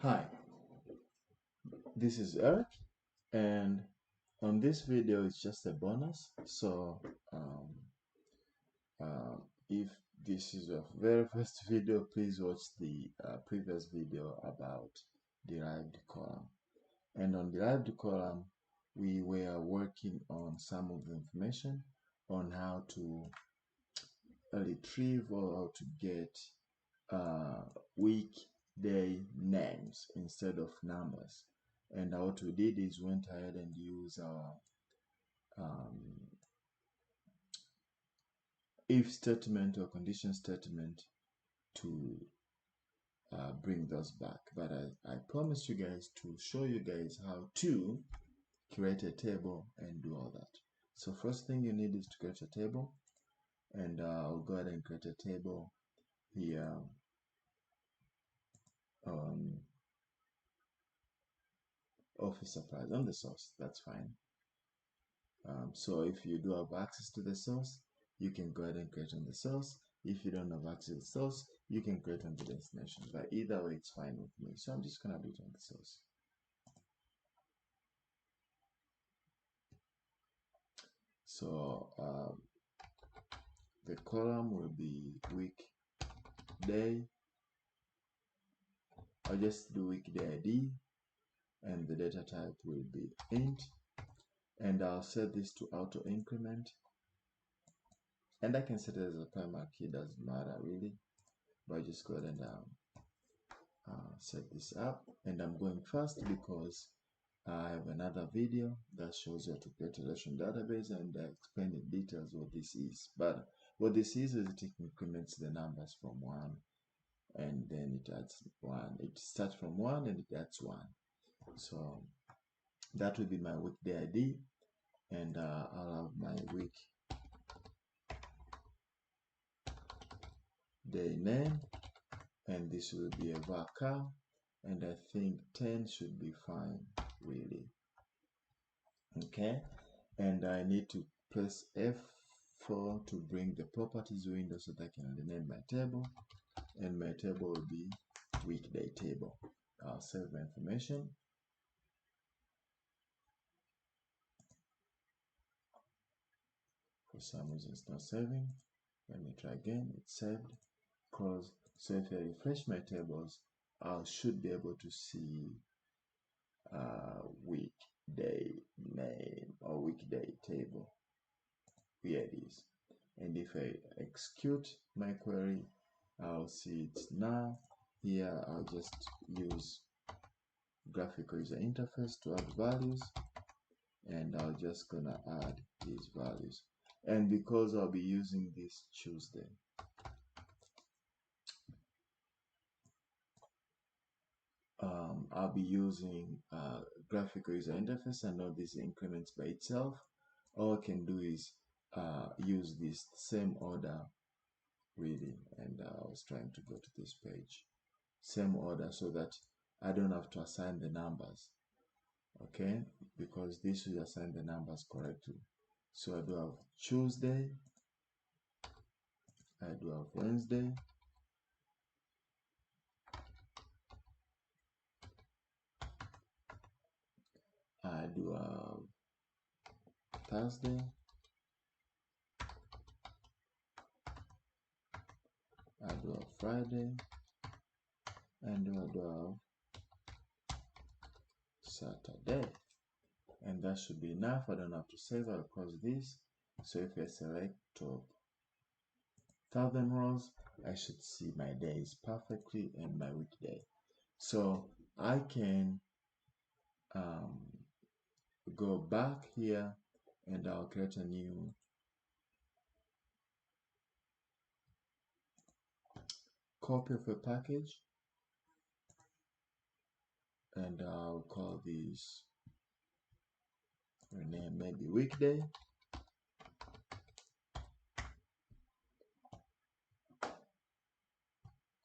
Hi, this is Eric, and on this video it's just a bonus. So if this is your very first video, please watch the previous video about derived column. And on derived column, we were working on some of the information on how to retrieve or how to get weekday names instead of numbers. And what we did is went ahead and used our if statement or condition statement to bring those back. But I promised you guys to show you guys how to create a table and do all that. So first thing you need is to create a table, and I'll go ahead and create a table here on office supplies on the source. That's fine. So if you do have access to the source, you can go ahead and create on the source. If you don't have access to the source, you can create on the destination. But either way, it's fine with me. So I'm just gonna do it on the source. So the column will be weekday. I'll just do weekday ID, and the data type will be int, and I'll set this to auto increment. And I can set it as a primary key, doesn't matter really, but just go ahead and set this up. And I'm going fast because I have another video that shows you how to create a relational database, and I explain in details what this is. But what this is it increments the numbers from 1, and then it adds 1. It starts from 1 and it adds 1. So that will be my weekday ID, and I'll have my weekday name, and this will be a varchar, and I think 10 should be fine really. Okay, and I need to press F4 to bring the properties window so that I can rename my table, and my table will be weekday table. I'll save my information. For some reason it's not saving. Let me try again. It's saved. Close. So if I refresh my tables, I should be able to see weekday name or weekday table. Here it is. And if I execute my query, I'll see it's now. Here I'll just use graphical user interface to add values, and I'll just gonna add these values. And because I'll be using this Tuesday, I'll be using graphical user interface. I know this increments by itself. All I can do is use this same order really, and I was trying to go to this page, same order, so that I don't have to assign the numbers, okay, because this will assign the numbers correctly. So I do have Tuesday, I do have Wednesday, I do have Thursday, I do have Friday, and I do have Saturday. And that should be enough. I don't have to save. I'll close this. So if I select top 1000 rows, I should see my days perfectly and my weekday. So I can go back here, and I'll create a new copy of a package, and I'll call this, rename maybe weekday.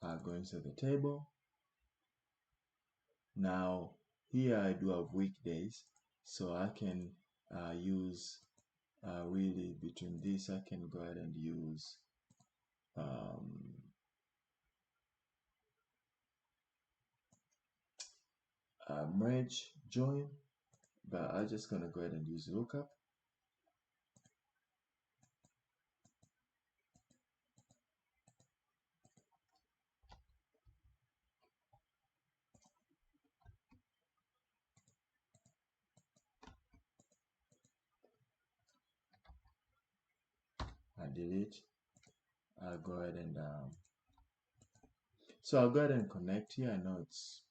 I'll go inside the table. Now here I do have weekdays, so I can use really between this I can go ahead and use merge, join, but I'm just gonna go ahead and use lookup. I delete. I'll go ahead and so I'll go ahead and connect here. I know it's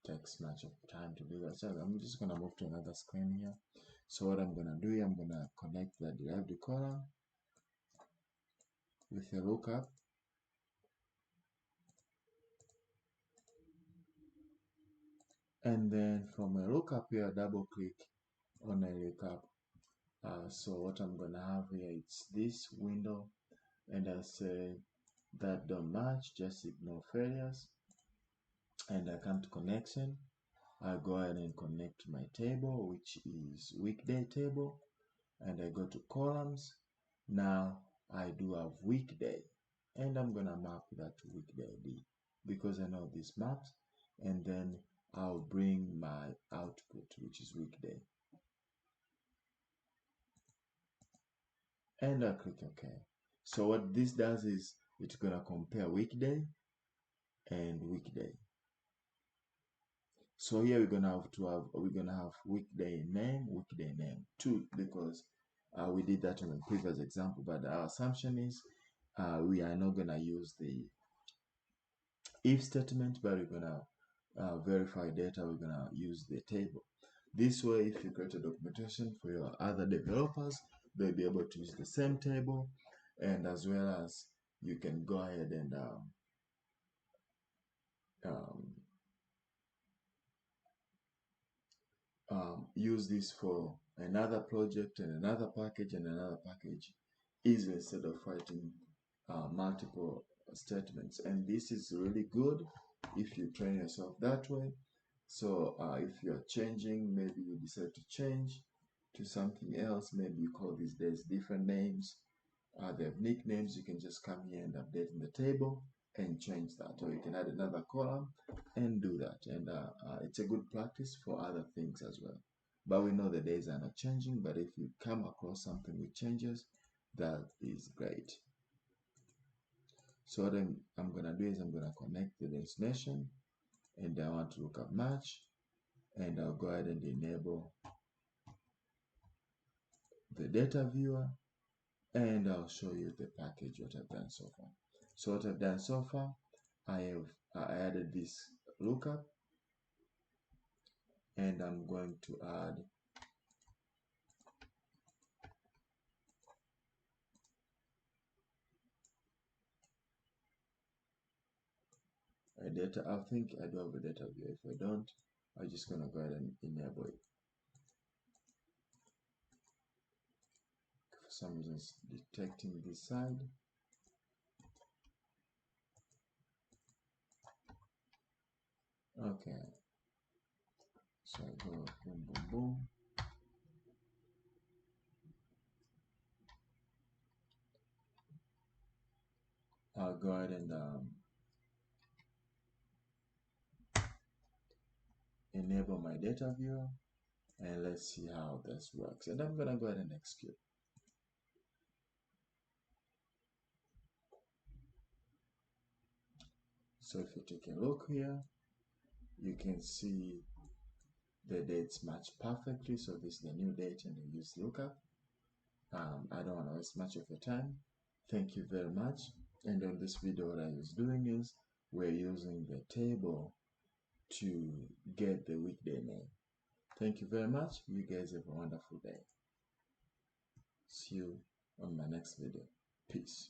takes much of time to do that, so I'm just gonna move to another screen here. So what I'm gonna do here, I'm gonna connect the derived column with a lookup, and then from a lookup here, double click on a lookup. So what I'm gonna have here, it's this window, and I say that don't match, just ignore failures, and I come to connection. I go ahead and connect my table, which is weekday table, and I go to columns. Now I do have weekday, and I'm gonna map that to weekday ID because I know this maps, and then I'll bring my output, which is weekday, and I click OK. So what this does is it's gonna compare weekday and weekday. So here we're gonna have weekday name 2 because we did that in the previous example, but our assumption is we are not gonna use the if statement, but we're gonna verify data. We're gonna use the table. This way, if you create a documentation for your other developers, they'll be able to use the same table, and as well as you can go ahead and use this for another project and another package and another package easily instead of writing multiple statements. And this is really good if you train yourself that way. So if you're changing, maybe you decide to change to something else, maybe you call these days different names, they have nicknames, you can just come here and update in the table and change that, or you can add another column and do that. And it's a good practice for other things as well. But we know the days are not changing, but if you come across something with changes, that is great. So what I'm gonna do is I'm gonna connect the destination, and I want to look at match, and I'll go ahead and enable the data viewer, and I'll show you the package what I've done so far. So what I've done so far, I added this lookup, and I'm going to add a data. I think I do have a data view. If I don't, I'm just gonna go ahead and enable it. For some reason it's detecting this side. Okay, so I go boom boom boom. I'll go ahead and enable my data viewer, and let's see how this works. And I'm gonna go ahead and execute. So if you take a look here, you can see the dates match perfectly. So this is the new date, and you use lookup. I don't want to waste much of your time. Thank you very much. And on this video, what I was doing is we're using the table to get the weekday name. Thank you very much. You guys have a wonderful day. See you on my next video. Peace.